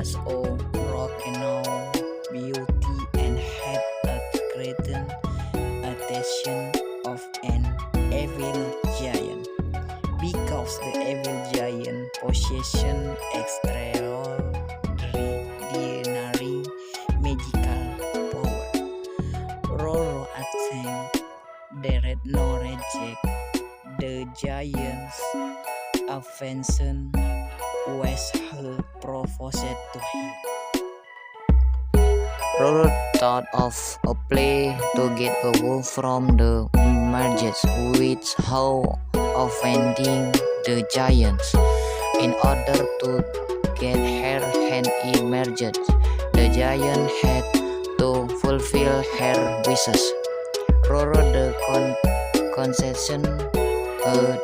was of volcano beauty and had a greater attention of an evil giant, because the evil giant possession extraordinary magical power. Roro attacked dared no reject the giant's affection was her proposed to him. Roro thought of a play to get away from the mergers, which how offending the giants. In order to get her hand emerged, the giant had to fulfill her wishes. Roro the concession a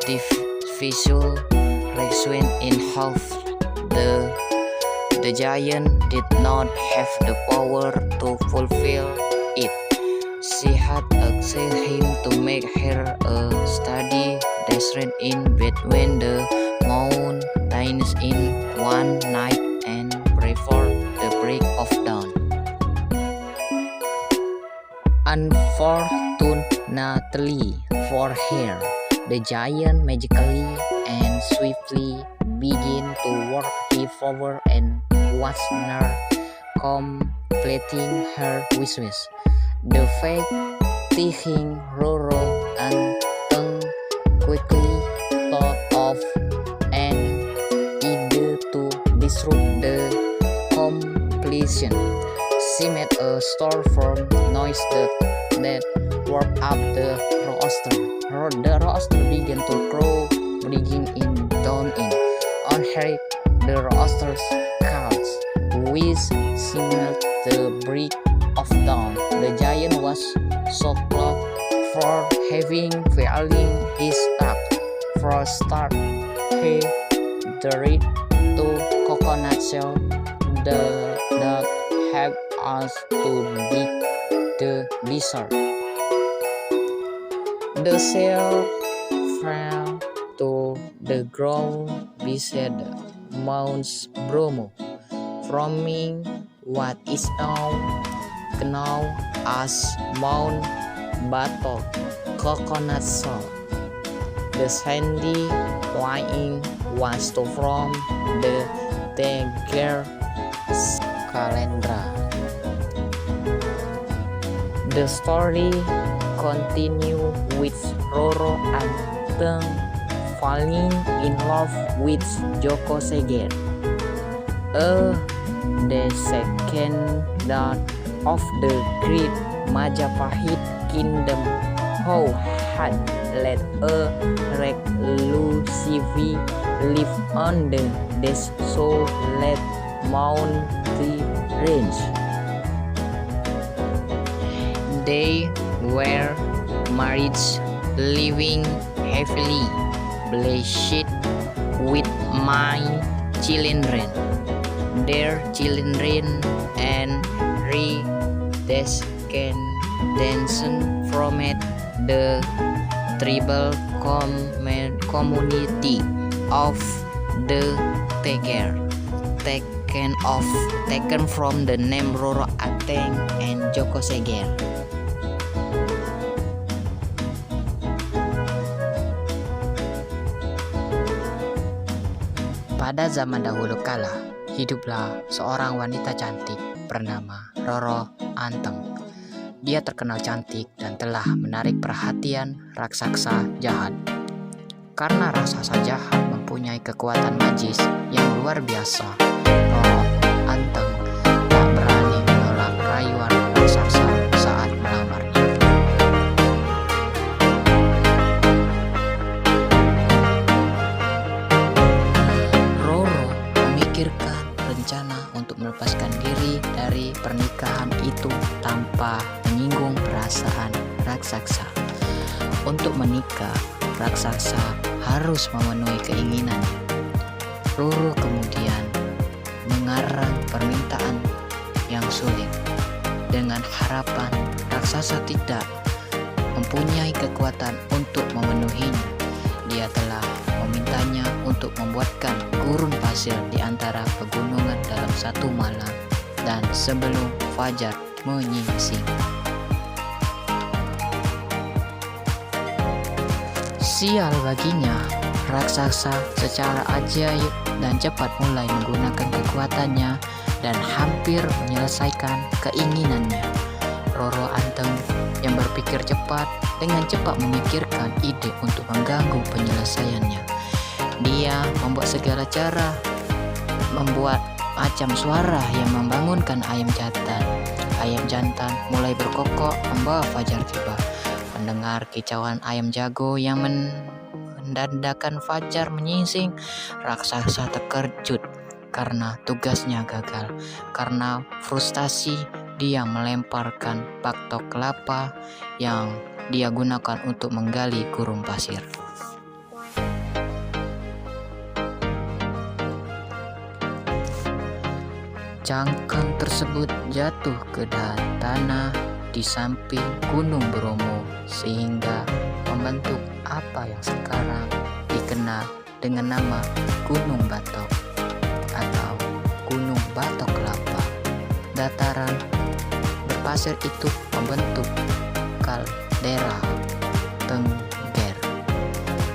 visual reaction in half. The giant did not have the power to fulfill it. She had asked him to make her a study descent in between the mountains in one night and before the break of dawn. Unfortunately for her, the giant magically and swiftly began to work he forward and watched her completing her wishes. The fact taking Roro and Tung quickly thought of an idea to disrupt the completion. She made a storm noise that woke up the rooster. The rooster began to crow, bringing in dawn in. On her, the rooster's calls, which signaled the break of dawn. The giant was so close for having failing his task. For a start, he dared to coconut shell that helped us to dig the desert. The shell fell to the ground beside Mount Bromo, forming what is now known as Mount Bato Coconut Shell. The sandy plain was to form the Tegar Calendra. The story continues with Roro and Tung falling in love with Joko Seger, a descendant of the great Majapahit kingdom who had led a reclusive life on the desolate mountain range. They were married, living happily, blessed with my children, their children, and descendants from the tribal community of the Tegar, taken from the name Roro Ateng and Joko Seger. Pada zaman dahulu kala, hiduplah seorang wanita cantik bernama Roro Anteng. Dia terkenal cantik dan telah menarik perhatian raksasa jahat. Karena raksasa jahat mempunyai kekuatan magis yang luar biasa, Roro Anteng tak berani menolak rayuan raksasa saat melamarnya. Memikirkan rencana untuk melepaskan diri dari pernikahan itu tanpa menyinggung perasaan raksasa. Untuk menikah, raksasa harus memenuhi keinginannya. Roro kemudian mengarang permintaan yang sulit dengan harapan raksasa tidak mempunyai kekuatan untuk memenuhinya. Dia telah memintanya untuk membuatkan gurun pasir di antara pegunungan dalam satu malam dan sebelum fajar menyingsing. Sial baginya, raksasa secara ajaib dan cepat mulai menggunakan kekuatannya dan hampir menyelesaikan keinginannya. Roro Anteng yang berpikir cepat dengan cepat memikirkan ide untuk mengganggu penyelesaiannya. Dia membuat segala cara, membuat macam suara yang membangunkan ayam jantan. Ayam jantan mulai berkokok membawa fajar tiba. Mendengar kicauan ayam jago yang mendandakan fajar menyingsing, raksasa terkejut karena tugasnya gagal. Karena frustasi, dia melemparkan batok kelapa yang dia gunakan untuk menggali gurun pasir. Cangkang tersebut jatuh ke tanah di samping Gunung Bromo sehingga membentuk apa yang sekarang dikenal dengan nama Gunung Batok atau Gunung Batok Kelapa. Dataran berpasir itu membentuk kaldera Tengger.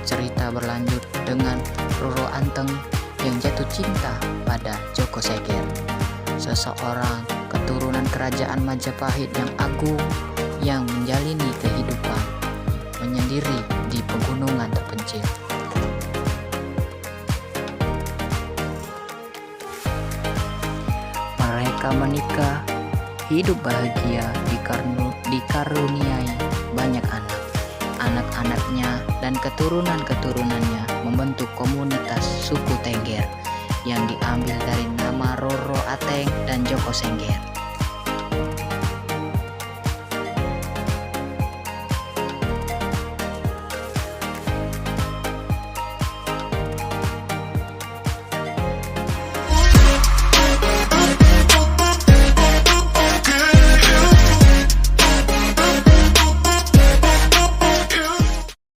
Cerita berlanjut dengan Roro Anteng yang jatuh cinta pada Joko Seger, seseorang keturunan kerajaan Majapahit yang agung yang menjalani kehidupan menyendiri di pegunungan terpencil. Mereka menikah, hidup bahagia, dikaruniai banyak anak. Anak-anaknya dan keturunan-keturunannya membentuk komunitas suku Tengger yang diambil dari nama Roro Ateng dan Joko Sengger.